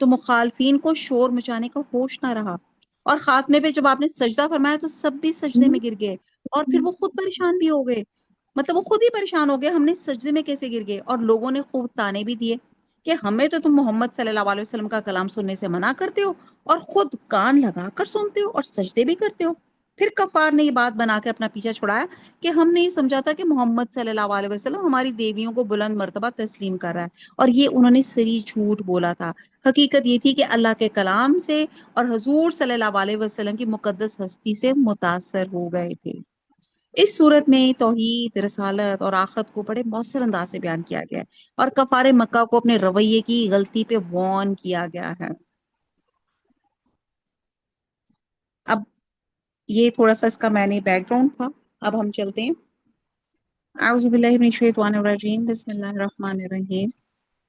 تو مخالفین کو شور مچانے کا ہوش نہ رہا، اور خاتمے پہ جب آپ نے سجدہ فرمایا تو سب بھی سجدے میں گر گئے، اور پھر وہ خود پریشان بھی ہو گئے، مطلب وہ خود ہی پریشان ہو گئے، ہم نے سجدے میں کیسے گر گئے، اور لوگوں نے خوب تانے بھی دیے کہ ہمیں تو تم محمد صلی اللہ علیہ وسلم کا کلام سننے سے منع کرتے ہو اور خود کان لگا کر سنتے ہو اور سجدے بھی کرتے ہو۔ پھر کفار نے یہ بات بنا کے اپنا پیچھا چھڑایا کہ ہم نے یہ سمجھا تھا کہ محمد صلی اللہ علیہ وسلم ہماری دیویوں کو بلند مرتبہ تسلیم کر رہا ہے، اور یہ انہوں نے سری جھوٹ بولا تھا۔ حقیقت یہ تھی کہ اللہ کے کلام سے اور حضور صلی اللہ علیہ وسلم کی مقدس ہستی سے متاثر ہو گئے تھے۔ اس صورت میں توحید، رسالت اور آخرت کو بڑے مؤثر انداز سے بیان کیا گیا ہے، اور کفار مکہ کو اپنے رویے کی غلطی پہ وارن کیا گیا ہے۔ اب یہ تھوڑا سا اس کا میں نے بیک گراؤنڈ تھا، اب ہم چلتے ہیں۔ اعوذ باللہ من الشیطان الرجیم، بسم اللہ الرحمن الرحیم۔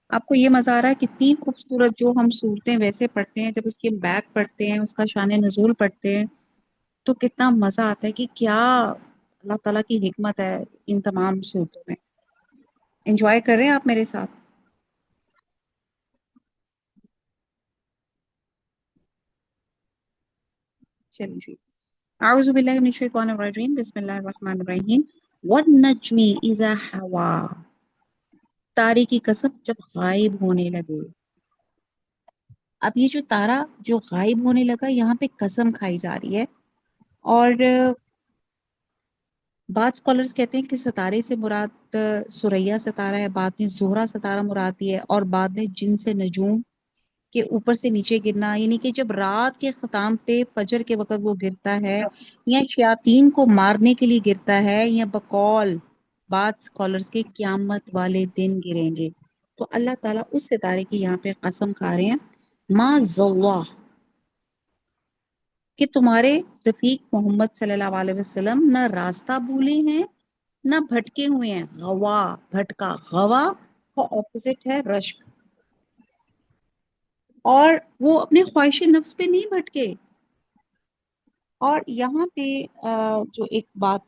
آپ کو یہ مزہ آ رہا ہے کتنی خوبصورت جو ہم صورتیں ویسے پڑھتے ہیں، جب اس کے بیک پڑھتے ہیں، اس کا شان نزول پڑھتے ہیں تو کتنا مزہ آتا ہے کہ کیا اللہ تعالیٰ کی حکمت ہے ان تمام صورتوں میں۔ انجوائے کر رہے ہیں آپ میرے ساتھ؟ چلیے جی۔ اعوذ باللہ من الشیطان الرجیم، بسم اللہ الرحمن الرحیم۔ والنجم اذا ہوا، تارے کی قسم جب غائب ہونے لگے۔ اب یہ جو تارا جو غائب ہونے لگا، یہاں پہ قسم کھائی جا رہی ہے، اور بعض اسکالرس کہتے ہیں کہ ستارے سے مراد سریا ستارہ ہے، بعد میں زہرہ ستارہ مراد ہے، اور بعد میں جن سے نجوم کے اوپر سے نیچے گرنا، یعنی کہ جب رات کے اختتام پہ فجر کے وقت وہ گرتا ہے، یا شیاطین کو مارنے کے لیے گرتا ہے، یا بقول بعض اسکالرس کے قیامت والے دن گریں گے۔ تو اللہ تعالیٰ اس ستارے کی یہاں پہ قسم کھا رہے ہیں، ما ضلع، کہ تمہارے رفیق محمد صلی اللہ علیہ وسلم نہ راستہ بھولے ہیں نہ بھٹکے ہوئے ہیں۔ غوا، بھٹکا، غوا کا اپوزٹ ہے رشک، اور وہ اپنے خواہش نفس پہ نہیں بھٹکے۔ اور یہاں پہ جو ایک بات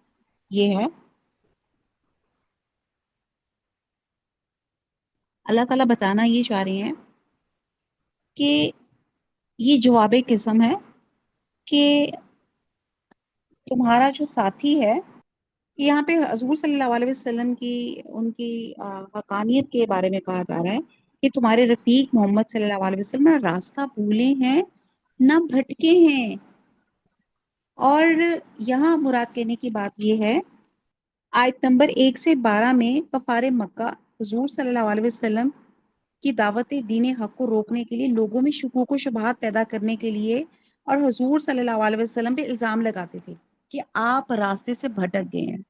یہ ہے، اللہ تعالیٰ بتانا یہ چاہ رہے ہیں کہ یہ جواب قسم ہے کہ تمہارا جو ساتھی ہے، یہاں پہ حضور صلی اللہ علیہ وسلم کی ان کی حقانیت کے بارے میں کہا جا رہا ہے کہ تمہارے رفیق محمد صلی اللہ علیہ وسلم نہ راستہ بھولے ہیں نہ بھٹکے ہیں۔ اور یہاں مراد کہنے کی بات یہ ہے، آیت نمبر 1 سے 12 میں کفار مکہ حضور صلی اللہ علیہ وسلم کی دعوت دین حق کو روکنے کے لیے، لوگوں میں شکوک و شبہات پیدا کرنے کے لیے، اور حضور صلی اللہ علیہ وسلم پہ الزام لگاتے تھے کہ آپ راستے سے بھٹک گئے ہیں،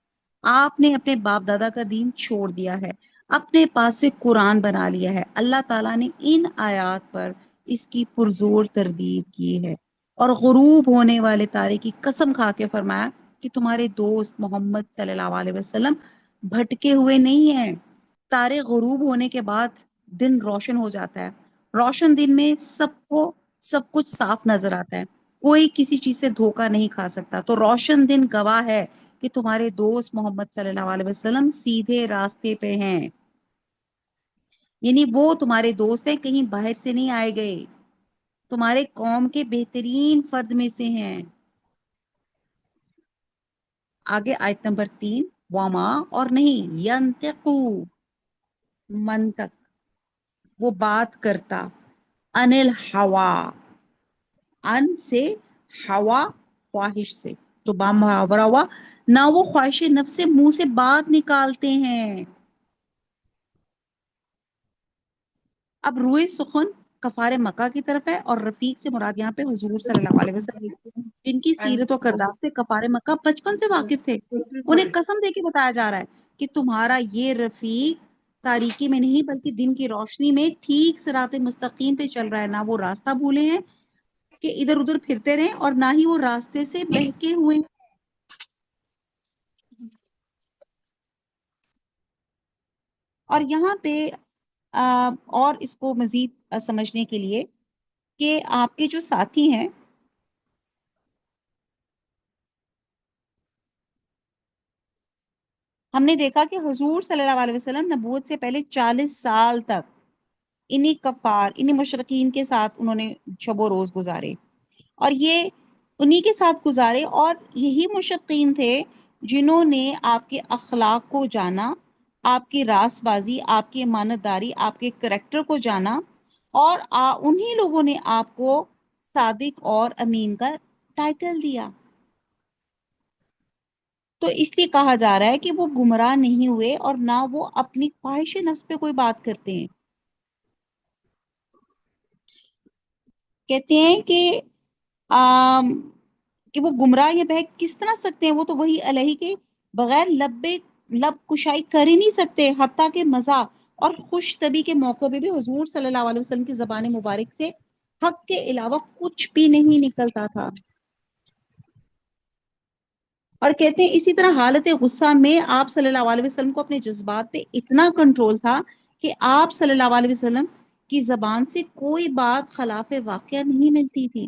آپ نے اپنے باپ دادا کا دین چھوڑ دیا ہے، اپنے پاس سے قرآن بنا لیا ہے۔ اللہ تعالیٰ نے ان آیات پر اس کی پرزور تردید کی ہے، اور غروب ہونے والے تارے کی قسم کھا کے فرمایا کہ تمہارے دوست محمد صلی اللہ علیہ وسلم بھٹکے ہوئے نہیں ہیں۔ تارے غروب ہونے کے بعد دن روشن ہو جاتا ہے، روشن دن میں سب کو سب کچھ صاف نظر آتا ہے، کوئی کسی چیز سے دھوکا نہیں کھا سکتا۔ تو روشن دن گواہ ہے کہ تمہارے دوست محمد صلی اللہ علیہ وسلم سیدھے راستے پہ ہیں، یعنی وہ تمہارے دوست ہیں، کہیں باہر سے نہیں آئے گئے، تمہارے قوم کے بہترین فرد میں سے ہیں۔ آگے آیت نمبر 3، وما، اور نہیں، ینتقو، منطق، وہ بات کرتا، انل ہوا، ان سے، ہوا خواہش سے، تو با محاورہ ہوا، نہ وہ خواہش نفس سے منہ سے بات نکالتے ہیں۔ اب روئے سخن کفار مکہ کی طرف ہے، اور رفیق سے مراد یہاں پہ حضور صلی اللہ علیہ وسلم، جن کی سیرت و کردار سے کفار مکہ بچپن سے واقف تھے۔ انہیں قسم دے کے بتایا جا رہا ہے کہ تمہارا یہ رفیق تاریکی میں نہیں بلکہ دن کی روشنی میں ٹھیک صراط مستقیم پہ چل رہا ہے، نہ وہ راستہ بھولے ہیں کہ ادھر ادھر پھرتے رہیں، اور نہ ہی وہ راستے سے بہکے ہوئے ہیں۔ اور یہاں پہ اور اس کو مزید سمجھنے کے لیے کہ آپ کے جو ساتھی ہیں، ہم نے دیکھا کہ حضور صلی اللہ علیہ وسلم نبوت سے پہلے 40 سال تک انہی کفار، انہی مشرقین کے ساتھ انہوں نے شب و روز گزارے، اور یہ انہی کے ساتھ گزارے، اور یہی مشرقین تھے جنہوں نے آپ کے اخلاق کو جانا، آپ کی راست بازی، آپ کی امانت داری، آپ کے کریکٹر کو جانا، اور انہی لوگوں نے آپ کو صادق اور امین کا ٹائٹل دیا۔ تو اس لیے کہا جا رہا ہے کہ وہ گمراہ نہیں ہوئے، اور نہ وہ اپنی خواہش نفس پہ کوئی بات کرتے ہیں۔ کہتے ہیں آم، کہ وہ گمراہ یا بہک کس طرح سکتے ہیں، وہ تو وہی الہی کے بغیر لب کشائی کر ہی نہیں سکتے، حتیٰ کہ مزاح اور خوش طبی کے موقع پہ بھی حضور صلی اللہ علیہ وسلم کی زبان مبارک سے حق کے علاوہ کچھ بھی نہیں نکلتا تھا۔ اور کہتے ہیں اسی طرح حالت غصہ میں آپ صلی اللہ علیہ وسلم کو اپنے جذبات پہ اتنا کنٹرول تھا کہ آپ صلی اللہ علیہ وسلم کی زبان سے کوئی بات خلاف واقعہ نہیں ملتی تھی۔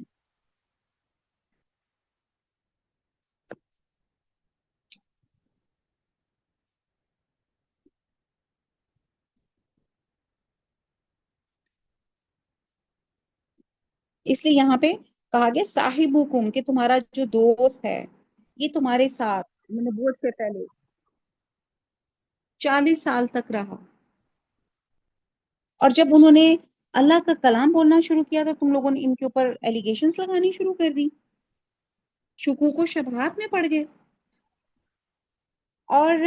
اس لیے یہاں پہ کہا گیا صاحب حکم، کہ تمہارا جو دوست ہے یہ تمہارے ساتھ نبوت سے پہلے 40 سال تک رہا، اور جب انہوں نے اللہ کا کلام بولنا شروع کیا تو تم لوگوں نے ان کے اوپر ایلیگیشنز لگانی شروع کر دی، شکوک و شبہات میں پڑ گئے۔ اور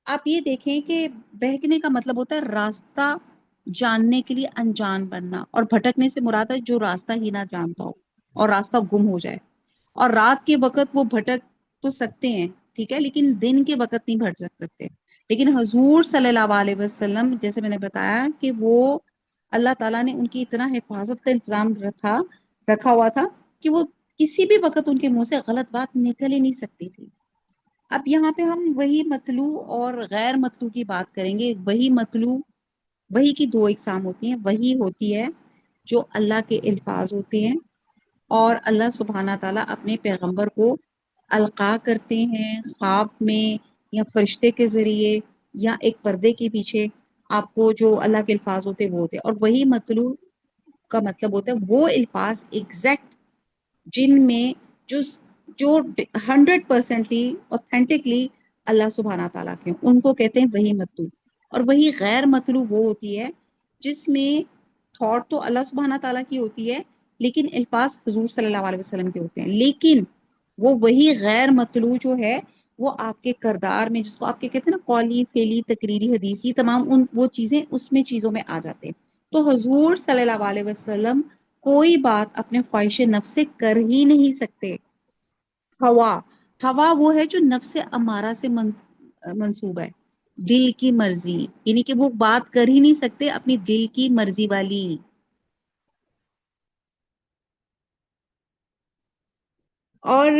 آپ یہ دیکھیں کہ بہکنے کا مطلب ہوتا ہے راستہ جاننے کے لیے انجان بننا، اور بھٹکنے سے مراد ہے جو راستہ ہی نہ جانتا ہو اور راستہ گم ہو جائے۔ اور رات کے وقت وہ بھٹک تو سکتے ہیں، ٹھیک ہے، لیکن دن کے وقت نہیں بھٹک سکتے۔ لیکن حضور صلی اللہ علیہ وسلم، جیسے میں نے بتایا کہ وہ اللہ تعالیٰ نے ان کی اتنا حفاظت کا انتظام رکھا ہوا تھا کہ وہ کسی بھی وقت ان کے منہ سے غلط بات نکل ہی نہیں سکتی تھی۔ اب یہاں پہ ہم وہی مطلوع اور غیر مطلوع کی بات کریں گے۔ وہی مطلوع، وہی کی دو اقسام ہوتی ہیں۔ وہی ہوتی ہے جو اللہ کے الفاظ ہوتے ہیں، اور اللہ سبحانہ تعالیٰ اپنے پیغمبر کو القاء کرتے ہیں خواب میں یا فرشتے کے ذریعے یا ایک پردے کے پیچھے، آپ کو جو اللہ کے الفاظ ہوتے ہیں وہ ہوتے ہیں۔ اور وہی مطلوع کا مطلب ہوتا ہے وہ الفاظ ایگزیکٹ جن میں جو جو 100%لی اوتھینٹکلی اللہ سبحانہ تعالیٰ کے ہیں، ان کو کہتے ہیں وہی مطلوع۔ اور وہی غیر مطلوع وہ ہوتی ہے جس میں تھاٹ تو اللہ سبحانہ تعالیٰ کی ہوتی ہے لیکن الفاظ حضور صلی اللہ علیہ وسلم کے ہوتے ہیں، لیکن وہ وہی غیر مطلوع جو ہے وہ آپ کے کردار میں، جس کو آپ کے کہتے ہیں نا قولی فعلی تقریری حدیثی، تمام وہ چیزیں اس میں چیزوں میں آ جاتے ہیں۔ تو حضور صلی اللہ علیہ وسلم کوئی بات اپنے خواہش نفس سے کر ہی نہیں سکتے۔ ہوا، ہوا وہ ہے جو نفس امارہ سے منسوب ہے، دل کی مرضی، یعنی کہ وہ بات کر ہی نہیں سکتے اپنی دل کی مرضی والی۔ اور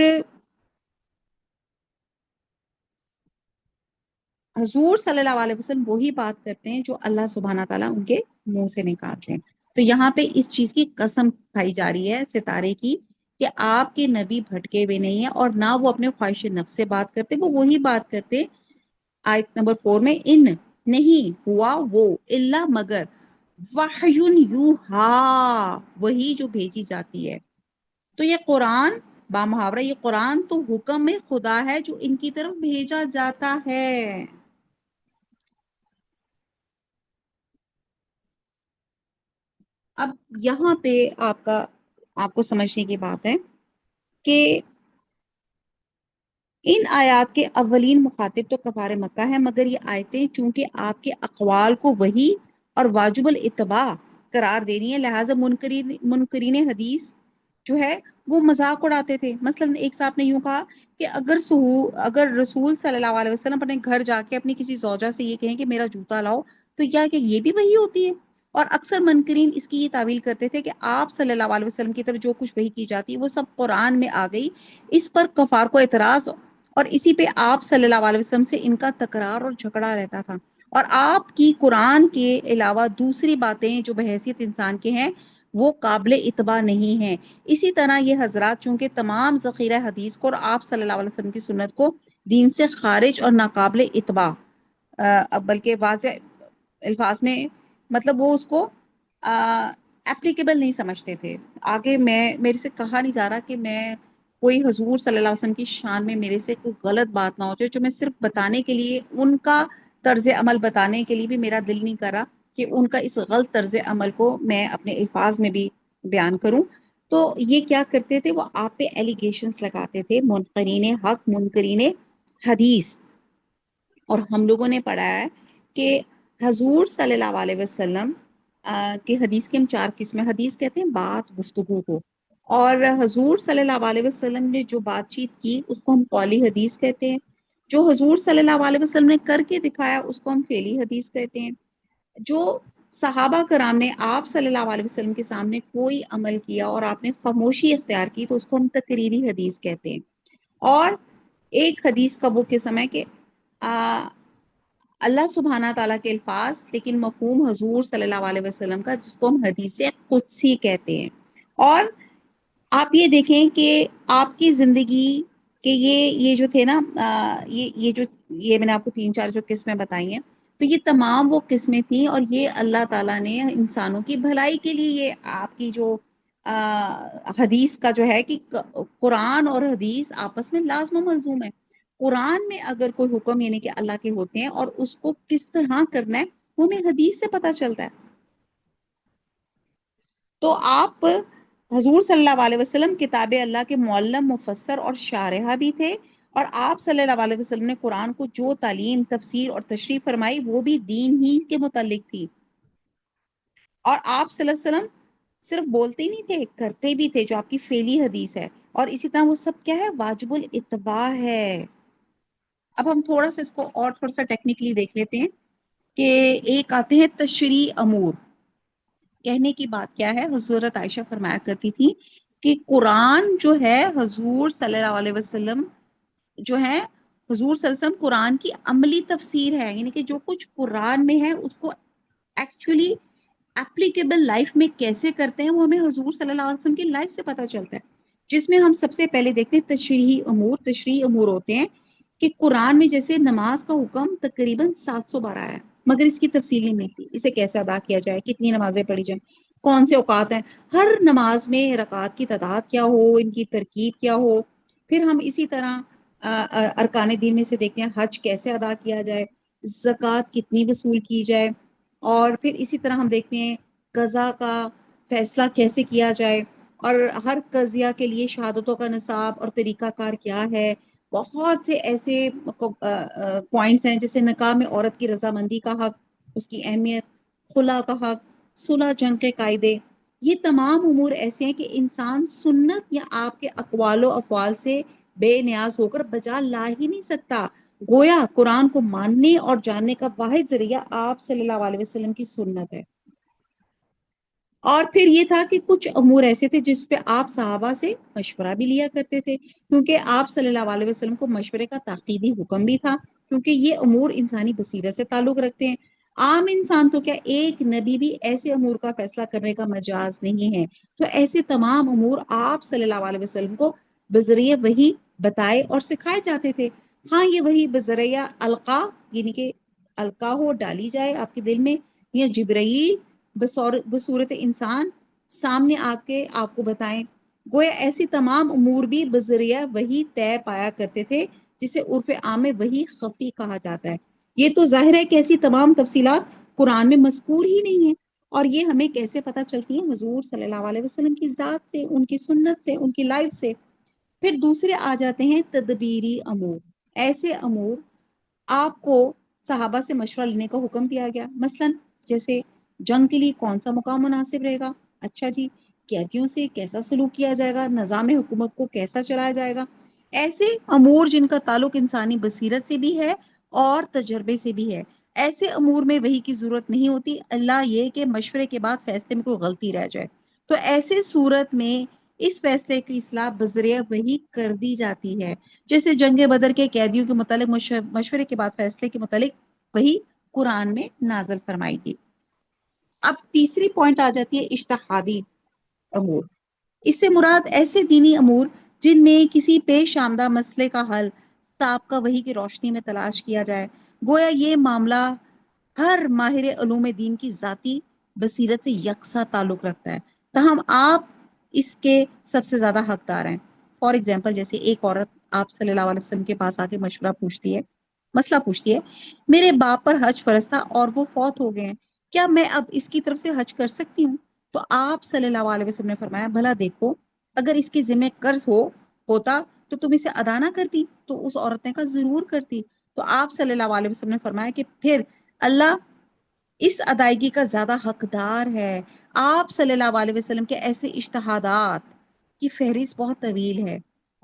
حضور صلی اللہ علیہ وسلم وہی بات کرتے ہیں جو اللہ سبحانہ تعالیٰ ان کے منہ سے نکالتے ہیں۔ تو یہاں پہ اس چیز کی قسم کھائی جا رہی ہے ستارے کی کہ آپ کے نبی بھٹکے ہوئے نہیں ہیں، اور نہ وہ اپنے خواہش نفس سے بات کرتے، وہ وہی بات کرتے آیت نمبر 4 میں، ان نہیں ہوا وہ الا مگر وحی یوحا، وہی جو بھیجی جاتی ہے۔ تو یہ قرآن بامحاورہ، یہ قرآن تو حکم خدا ہے جو ان کی طرف بھیجا جاتا ہے۔ اب یہاں پہ آپ کو سمجھنے کی بات ہے کہ ان آیات کے اولین مخاطب تو کفار مکہ ہے، مگر یہ آیتیں چونکہ آپ کے اقوال کو وحی اور واجب الاتباع قرار دے رہی ہیں، لہٰذا منکرین حدیث جو ہے وہ مذاق اڑاتے تھے۔ مثلا ایک صاحب نے یوں کہا کہ اگر رسول صلی اللہ علیہ وسلم اپنے گھر جا کے اپنی کسی زوجہ سے یہ کہیں کہ میرا جوتا لاؤ، تو کیا کہ یہ بھی وحی ہوتی ہے؟ اور اکثر منکرین اس کی یہ تعویل کرتے تھے کہ آپ صلی اللہ علیہ وسلم کی طرف جو کچھ وحی کی جاتی ہے وہ سب قرآن میں آ گئی۔ اس پر کفار کو اعتراض، اور اسی پہ آپ صلی اللہ علیہ وسلم سے ان کا تکرار اور جھگڑا رہتا تھا، اور آپ کی قرآن کے علاوہ دوسری باتیں جو بحیثیت انسان کے ہیں وہ قابل اتباع نہیں ہیں۔ اسی طرح یہ حضرات چونکہ تمام ذخیرہ حدیث کو اور آپ صلی اللہ علیہ وسلم کی سنت کو دین سے خارج اور ناقابل اتباع، بلکہ واضح الفاظ میں مطلب وہ اس کو اپلیکیبل نہیں سمجھتے تھے. آگے میرے سے کہا نہیں جا رہا کہ میں کوئی حضور صلی اللہ علیہ وسلم کی شان میں میرے سے کوئی غلط بات نہ ہو جائے، جو میں صرف بتانے کے لیے، ان کا طرز عمل بتانے کے لیے بھی میرا دل نہیں کرا کہ ان کا اس غلط طرز عمل کو میں اپنے الفاظ میں بھی بیان کروں. تو یہ کیا کرتے تھے، وہ آپ پہ ایلیگیشنز لگاتے تھے، منکرین حق، منکرین حدیث. اور ہم لوگوں نے پڑھا ہے کہ حضور صلی اللہ علیہ وسلم کہ حدیث کی ہم 4 قسمیں حدیث کہتے ہیں بات گفتگو کو، اور حضور صلی اللہ علیہ وسلم نے جو بات چیت کی اس کو ہم قولی حدیث کہتے ہیں. جو حضور صلی اللہ علیہ وسلم نے کر کے دکھایا اس کو ہم فعلی حدیث کہتے ہیں. جو صحابہ کرام نے آپ صلی اللہ علیہ وسلم کے سامنے کوئی عمل کیا اور آپ نے خاموشی اختیار کی تو اس کو ہم تقریری حدیث کہتے ہیں. اور ایک حدیث کا وہ قسم ہے کہ اللہ سبحانہ تعالیٰ کے الفاظ لیکن مفہوم حضور صلی اللہ علیہ وسلم کا، جس کو ہم حدیث قدسی کہتے ہیں. اور آپ یہ دیکھیں کہ آپ کی زندگی کہ یہ جو تھے نا، یہ میں نے آپ کو 3-4 جو قسمیں بتائی ہیں، تو یہ تمام وہ قسمیں تھیں، اور یہ اللہ تعالیٰ نے انسانوں کی بھلائی کے لیے یہ آپ کی جو حدیث کا جو ہے کہ قرآن اور حدیث آپس میں لازم و ملزوم ہے. قرآن میں اگر کوئی حکم یعنی کہ اللہ کے ہوتے ہیں اور اس کو کس طرح کرنا ہے وہ ہمیں حدیث سے پتہ چلتا ہے. تو آپ حضور صلی اللہ علیہ وسلم کتاب اللہ کے معلم، مفسر اور شارحہ بھی تھے، اور آپ صلی اللہ علیہ وسلم نے قرآن کو جو تعلیم، تفسیر اور تشریح فرمائی وہ بھی دین ہی کے متعلق تھی. اور آپ صلی اللہ علیہ وسلم صرف بولتے ہی نہیں تھے، کرتے بھی تھے، جو آپ کی فعلی حدیث ہے. اور اسی طرح وہ سب کیا ہے، واجب الاتباع ہے. اب ہم تھوڑا سا اس کو اور تھوڑا سا ٹیکنیکلی دیکھ لیتے ہیں کہ ایک آتے ہیں تشریع امور. کہنے کی بات کیا ہے، حضرت عائشہ فرمایا کرتی تھی کہ قرآن جو ہے حضور صلی اللہ علیہ وسلم جو ہے، حضور صلی اللہ علیہ وسلم قرآن کی عملی تفسیر ہے. یعنی کہ جو کچھ قرآن میں ہے اس کو ایکچولی اپلیکیبل لائف میں کیسے کرتے ہیں وہ ہمیں حضور صلی اللہ علیہ وسلم کی لائف سے پتہ چلتا ہے. جس میں ہم سب سے پہلے دیکھتے ہیں تشریعی امور. تشریعی امور ہوتے ہیں کہ قرآن میں جیسے نماز کا حکم تقریباً 712 ہے، مگر اس کی تفصیل نہیں ملتی. اسے کیسے ادا کیا جائے، کتنی نمازیں پڑھی جائیں، کون سے اوقات ہیں، ہر نماز میں رکعات کی تعداد کیا ہو، ان کی ترکیب کیا ہو. پھر ہم اسی طرح ارکان دین میں سے دیکھتے ہیں حج کیسے ادا کیا جائے، زکوٰۃ کتنی وصول کی جائے، اور پھر اسی طرح ہم دیکھتے ہیں قضا کا فیصلہ کیسے کیا جائے، اور ہر قضیہ کے لیے شہادتوں کا نصاب اور طریقہ کار کیا ہے. بہت سے ایسے پوائنٹس ہیں جیسے نکاح میں عورت کی رضامندی کا حق، اس کی اہمیت، خلا کا حق، صلح جنگ کے قاعدے. یہ تمام امور ایسے ہیں کہ انسان سنت یا آپ کے اقوال و افعال سے بے نیاز ہو کر بجا لا ہی نہیں سکتا. گویا قرآن کو ماننے اور جاننے کا واحد ذریعہ آپ صلی اللہ علیہ وسلم کی سنت ہے. اور پھر یہ تھا کہ کچھ امور ایسے تھے جس پہ آپ صحابہ سے مشورہ بھی لیا کرتے تھے، کیونکہ آپ صلی اللہ علیہ وسلم کو مشورے کا تاکیدی حکم بھی تھا، کیونکہ یہ امور انسانی بصیرت سے تعلق رکھتے ہیں. عام انسان تو کیا، ایک نبی بھی ایسے امور کا فیصلہ کرنے کا مجاز نہیں ہے. تو ایسے تمام امور آپ صلی اللہ علیہ وسلم کو بذریعہ وحی بتائے اور سکھائے جاتے تھے. ہاں یہ وحی بذریعہ القا یعنی کہ القا ہو، ڈالی جائے آپ کے دل میں، یا جبرائیل بصورت انسان سامنے آ کے آپ کو بتائیں. گویا ایسی تمام امور بھی بذریعہ وحی طے پایا کرتے تھے، جسے عرف عام میں وحی خفی کہا جاتا ہے. یہ تو ظاہر ہے کہ ایسی تمام تفصیلات قرآن میں مذکور ہی نہیں ہیں، اور یہ ہمیں کیسے پتہ چلتی ہیں، حضور صلی اللہ علیہ وسلم کی ذات سے، ان کی سنت سے، ان کی لائف سے. پھر دوسرے آ جاتے ہیں تدبیری امور. ایسے امور آپ کو صحابہ سے مشورہ لینے کا حکم دیا گیا، مثلا جیسے جنگ کے لیے کون سا مقام مناسب رہے گا، اچھا جی قیدیوں سے کیسا سلوک کیا جائے گا، نظام حکومت کو کیسا چلایا جائے گا. ایسے امور جن کا تعلق انسانی بصیرت سے بھی ہے اور تجربے سے بھی ہے. ایسے امور میں وحی کی ضرورت نہیں ہوتی، اللہ یہ کہ مشورے کے بعد فیصلے میں کوئی غلطی رہ جائے تو ایسے صورت میں اس فیصلے کی اصلاح بذریعہ وحی کر دی جاتی ہے. جیسے جنگ بدر کے قیدیوں کے متعلق مشورے کے بعد فیصلے کے متعلق وحی قرآن میں نازل فرمائی گئی. اب تیسری پوائنٹ آ جاتی ہے اجتہادی امور. اس سے مراد ایسے دینی امور جن میں کسی پیش آمدہ مسئلے کا حل سابقہ وحی کی روشنی میں تلاش کیا جائے. گویا یہ معاملہ ہر ماہر علوم دین کی ذاتی بصیرت سے یکساں تعلق رکھتا ہے، تاہم آپ اس کے سب سے زیادہ حقدار ہیں۔ فار ایگزامپل، جیسے ایک عورت آپ صلی اللہ علیہ وسلم کے پاس آ کے مشورہ پوچھتی ہے، مسئلہ پوچھتی ہے، میرے باپ پر حج فرض تھا اور وہ فوت ہو گئے ہیں، کیا میں اب اس کی طرف سے حج کر سکتی ہوں؟ تو آپ صلی اللہ علیہ وسلم نے فرمایا، بھلا دیکھو، اگر اس کے ذمہ قرض ہوتا تو تم اسے ادا نہ کرتی؟ تو اس عورت نے کہا ضرور کرتی۔ تو آپ صلی اللہ علیہ وسلم نے فرمایا کہ پھر اللہ اس ادائیگی کا زیادہ حقدار ہے۔ آپ صلی اللہ علیہ وسلم کے ایسے اجتہادات کی فہرست بہت طویل ہے،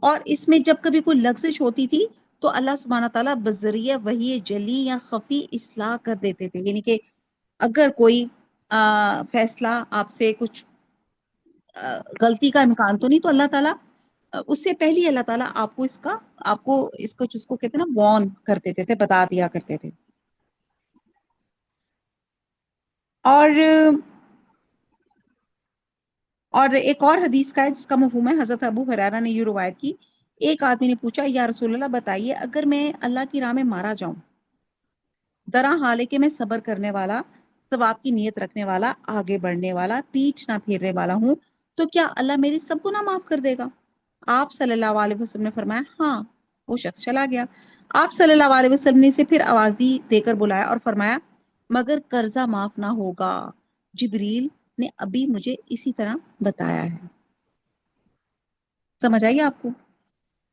اور اس میں جب کبھی کوئی لغزش ہوتی تھی تو اللہ سبحانہ تعالیٰ بذریعہ وحی جلی یا خفی اصلاح کر دیتے تھے، یعنی کہ اگر کوئی فیصلہ آپ سے کچھ غلطی کا امکان تو نہیں، تو اللہ تعالیٰ اس سے پہلے اللہ تعالیٰ آپ کو جس کو کہتے ہیں نا وارن کر دیتے تھے، بتا دیا کرتے تھے۔ اور ایک اور حدیث کا ہے جس کا مفہوم ہے، حضرت ابو ہریرہ نے یہ روایت کی، ایک آدمی نے پوچھا، یا رسول اللہ بتائیے، اگر میں اللہ کی راہ میں مارا جاؤں، درا حال ہے کہ میں صبر کرنے والا، ثواب کی نیت رکھنے والا، آگے بڑھنے والا، پیٹھ نہ پھیرنے والا ہوں، تو کیا اللہ میری سب گناہ معاف کر دے گا؟ آپ صلی اللہ علیہ وسلم نے فرمایا، ہاں۔ وہ شخص چلا گیا۔ آپ صلی اللہ علیہ وسلم نے اسے پھر آواز دے کر بلایا اور فرمایا، مگر قرضہ معاف نہ ہوگا، جبریل نے ابھی مجھے اسی طرح بتایا ہے۔ سمجھ آئیے آپ کو؟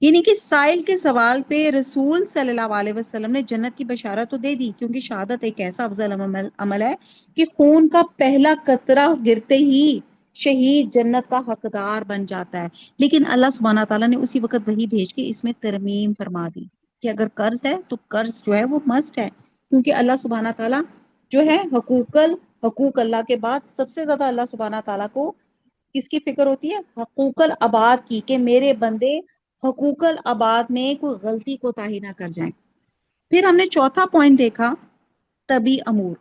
یعنی کہ سائل کے سوال پہ رسول صلی اللہ علیہ وسلم نے جنت کی بشارت تو دے دی، کیونکہ شہادت ایک ایسا افضل عمل ہے کہ خون کا پہلا قطرہ گرتے ہی شہید جنت کا حقدار بن جاتا ہے۔ لیکن اللہ سبحانہ تعالیٰ نے اسی وقت وحی بھیج کے اس میں ترمیم فرما دی کہ اگر قرض ہے تو قرض جو ہے وہ مست ہے، کیونکہ اللہ سبحانہ تعالیٰ جو ہے حقوق اللہ کے بعد سب سے زیادہ اللہ سبحانہ تعالیٰ کو کس کی فکر ہوتی ہے؟ حقوق العباد کی، کہ میرے بندے حقوق العباد میں کوئی غلطی کوتاہی نہ کر جائیں۔ پھر ہم نے چوتھا پوائنٹ دیکھا، طبی امور۔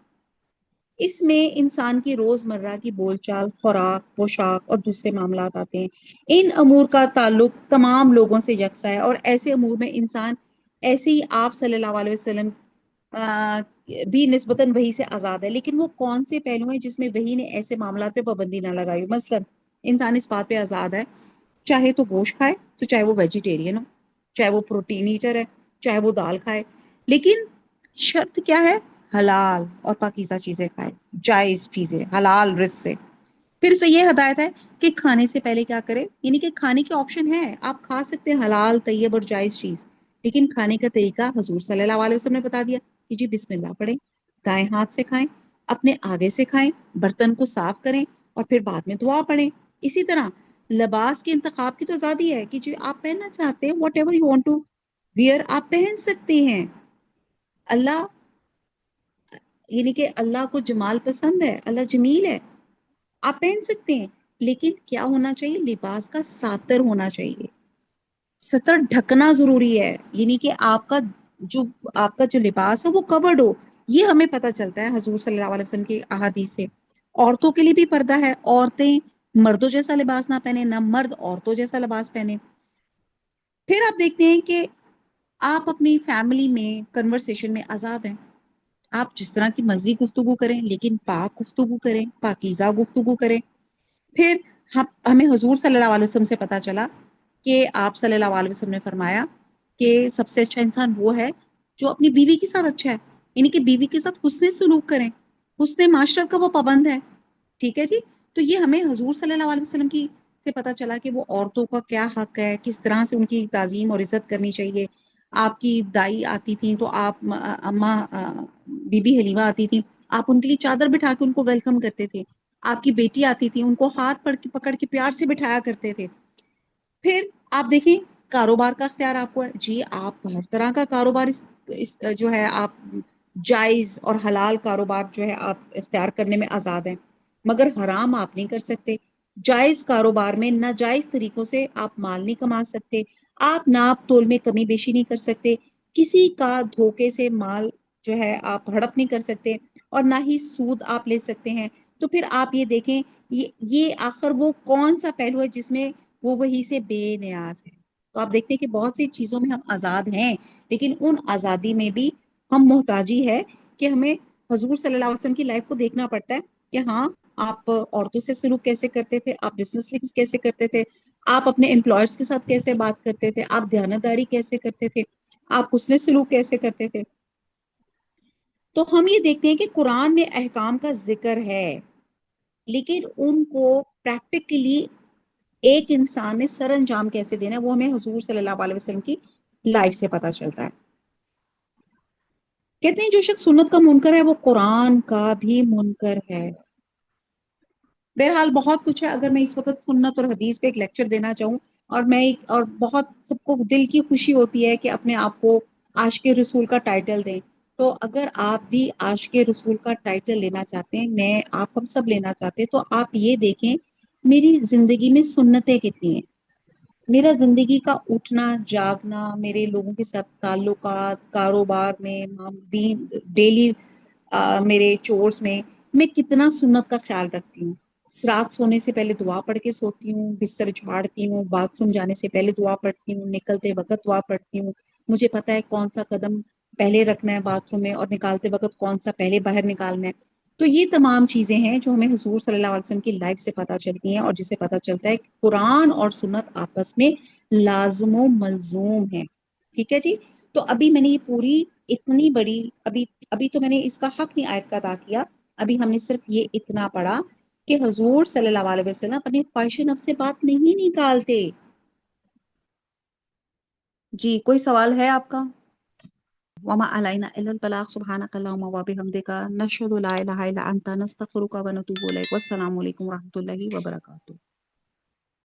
اس میں انسان کی روزمرہ کی بول چال، خوراک، پوشاک اور دوسرے معاملات آتے ہیں۔ ان امور کا تعلق تمام لوگوں سے یکساں ہے، اور ایسے امور میں انسان ایسے ہی آپ صلی اللہ علیہ وسلم بھی نسبتاً وحی سے آزاد ہے، لیکن وہ کون سے پہلو ہیں جس میں وحی نے ایسے معاملات پہ پابندی نہ لگائی؟ مثلا انسان اس بات پہ آزاد ہے، چاہے تو گوشت کھائے، تو چاہے وہ ویجیٹیرین ہو، چاہے وہ پروٹین ایٹر ہے، چاہے وہ دال کھائے، لیکن شرط کیا ہے؟ حلال اور پاکیزہ چیزیں کھائے، جائز چیزیں، حلال رزق سے۔ پھر سے یہ ہدایت ہے کہ کھانے سے پہلے کیا کرے، یعنی کہ کھانے کے آپشن ہیں، آپ کھا سکتے ہیں حلال، طیب اور جائز چیز، لیکن کھانے کا طریقہ حضور صلی اللہ علیہ وسلم نے بتا دیا کہ جی بسم اللہ پڑھیں، دائیں ہاتھ سے کھائیں، اپنے آگے سے کھائیں، برتن کو صاف کریں، اور پھر بعد میں دعا پڑھیں۔ اسی طرح لباس کے انتخاب کی تو آزادی ہے کہ جو آپ پہننا چاہتے ہیں، whatever you want to wear, آپ پہن سکتے ہیں۔ اللہ، یعنی کہ اللہ کو جمال پسند ہے، اللہ جمیل ہے، آپ پہن سکتے ہیں، لیکن کیا ہونا چاہیے؟ لباس کا ساتر ہونا چاہیے، سطر ڈھکنا ضروری ہے، یعنی کہ جو آپ کا جو لباس ہے وہ کورڈ ہو۔ یہ ہمیں پتہ چلتا ہے حضور صلی اللہ علیہ وسلم کی احادیث سے۔ عورتوں کے لیے بھی پردہ ہے، عورتیں مردوں جیسا لباس نہ پہنے، نہ مرد عورتوں جیسا لباس پہنے۔ پھر آپ دیکھتے ہیں کہ آپ اپنی فیملی میں کنورسیشن میں آزاد ہیں، آپ جس طرح کی مرضی گفتگو کریں، لیکن پاک گفتگو کریں، پاکیزہ گفتگو کریں۔ پھر ہمیں حضور صلی اللہ علیہ وسلم سے پتا چلا کہ آپ صلی اللہ علیہ وسلم نے فرمایا کہ سب سے اچھا انسان وہ ہے جو اپنی بیوی کے ساتھ اچھا ہے، یعنی کہ بیوی کے ساتھ حسن سلوک کریں، حسن معاشرت کا وہ پابند ہے۔ ٹھیک ہے جی؟ تو یہ ہمیں حضور صلی اللہ علیہ وسلم کی سے پتا چلا کہ وہ عورتوں کا کیا حق ہے، کس طرح سے ان کی تعظیم اور عزت کرنی چاہیے۔ آپ کی دائی آتی تھیں تو آپ اماں بی بی حلیمہ آتی تھیں، آپ ان کے لیے چادر بٹھا کے ان کو ویلکم کرتے تھے۔ آپ کی بیٹی آتی تھی، ان کو ہاتھ پکڑ کے پیار سے بٹھایا کرتے تھے۔ پھر آپ دیکھیں، کاروبار کا اختیار آپ کو ہے، جی آپ ہر طرح کا کاروبار جو ہے آپ جائز اور حلال کاروبار جو ہے آپ اختیار کرنے میں آزاد ہیں، مگر حرام آپ نہیں کر سکتے۔ جائز کاروبار میں ناجائز طریقوں سے آپ مال نہیں کما سکتے، آپ ناپ تول میں کمی بیشی نہیں کر سکتے، کسی کا دھوکے سے مال جو ہے آپ ہڑپ نہیں کر سکتے، اور نہ ہی سود آپ لے سکتے ہیں۔ تو پھر آپ یہ دیکھیں، یہ آخر وہ کون سا پہلو ہے جس میں وہ وہی سے بے نیاز ہے؟ تو آپ دیکھتے ہیں کہ بہت سی چیزوں میں ہم آزاد ہیں، لیکن ان آزادی میں بھی ہم محتاجی ہے کہ ہمیں حضور صلی اللہ علیہ وسلم کی لائف کو دیکھنا پڑتا ہے کہ ہاں آپ عورتوں سے سلوک کیسے کرتے تھے، آپ بزنس کیسے کرتے تھے، آپ اپنے امپلائرس کے ساتھ کیسے بات کرتے تھے، آپ دیانتداری کیسے کرتے تھے، آپ حسن سلوک کیسے کرتے تھے. تو ہم یہ دیکھتے ہیں کہ قرآن میں احکام کا ذکر ہے، لیکن ان کو پریکٹیکلی ایک انسان نے سر انجام کیسے دینا ہے وہ ہمیں حضور صلی اللہ علیہ وسلم کی لائف سے پتا چلتا ہے. کہتے ہیں جو شخص سنت کا منکر ہے وہ قرآن کا بھی منکر ہے. بہرحال بہت کچھ ہے، اگر میں اس وقت سنت اور حدیث پہ ایک لیکچر دینا چاہوں، اور میں اور بہت سب کو دل کی خوشی ہوتی ہے کہ اپنے آپ کو عاشق رسول کا ٹائٹل دیں. تو اگر آپ بھی عاشق رسول کا ٹائٹل لینا چاہتے ہیں، میں آپ ہم سب لینا چاہتے ہیں، تو آپ یہ دیکھیں میری زندگی میں سنتیں کتنی ہیں. میرا زندگی کا اٹھنا جاگنا، میرے لوگوں کے ساتھ تعلقات، کاروبار میں، دین ڈیلی میرے چورس میں کتنا سنت کا خیال رکھتی ہوں. رات سونے سے پہلے دعا پڑھ کے سوتی ہوں، بستر جھاڑتی ہوں، باتھ روم جانے سے پہلے دعا پڑھتی ہوں، نکلتے وقت دعا پڑھتی ہوں. مجھے پتا ہے کون سا قدم پہلے رکھنا ہے باتھ روم میں، اور نکالتے وقت کون سا پہلے باہر نکالنا ہے. تو یہ تمام چیزیں ہیں جو ہمیں حضور صلی اللہ علیہ وسلم کی لائف سے پتہ چلتی ہیں، اور جسے پتہ چلتا ہے کہ قرآن اور سنت آپس میں لازم و ملزوم ہیں. ٹھیک ہے جی. تو ابھی میں نے یہ پوری اتنی بڑی ابھی تو میں نے اس کا حق نہیں آیت کا ادا کیا. ابھی ہم نے صرف یہ اتنا پڑھا کہ حضور صلی اللہ علیہ وسلم اپنے خواہش نفس سے بات نہیں نکالتے. جی کوئی سوال ہے آپ کا؟ وما علینا الا البلاغ. سبحانک اللہم و بحمدک نشہد لا الہ الا انت نستغفرک و نتوب الیک. والسلام علیکم و رحمۃ اللہ وبرکاتہ.